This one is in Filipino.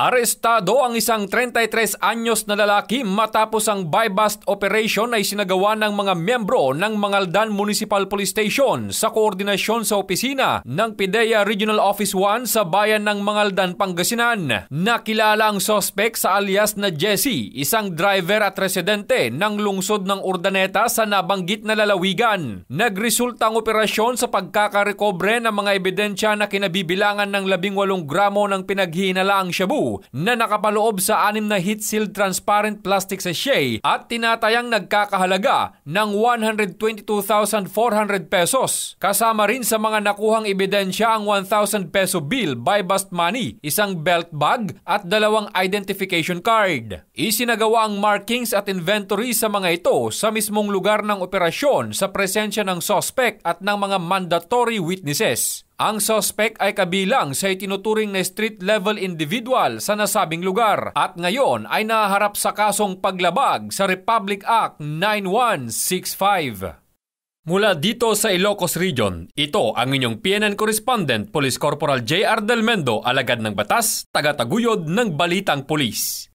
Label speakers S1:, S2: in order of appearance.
S1: Arestado ang isang 33 anyos na lalaki matapos ang buy-bust operation ay sinagawa ng mga miyembro ng Mangaldan Municipal Police Station sa koordinasyon sa opisina ng PIDEA Regional Office 1 sa bayan ng Mangaldan, Pangasinan. Nakilala ang suspect sa alias na Jesse, isang driver at residente ng lungsod ng Urdaneta sa nabanggit na lalawigan. Nagresulta ang operasyon sa pagkakarekobre ng mga ebidensya na kinabibilangan ng 18 gramo ng pinaghihinalaang shabu na nakapaloob sa 6 na heat-sealed transparent plastic sachet at tinatayang nagkakahalaga ng 122,400 pesos. Kasama rin sa mga nakuhang ebidensya ang 1,000 peso bill buy-bust money, isang belt bag at 2 identification card. Isinagawa ang markings at inventory sa mga ito sa mismong lugar ng operasyon sa presensya ng suspect at ng mga mandatory witnesses. Ang suspect ay kabilang sa itinuturing na street-level individual sa nasabing lugar at ngayon ay naharap sa kasong paglabag sa Republic Act 9165. Mula dito sa Ilocos Region, ito ang inyong PNN Correspondent, Police Corporal J.R. Del Mendo, alagad ng batas, taga-taguyod ng Balitang Pulis.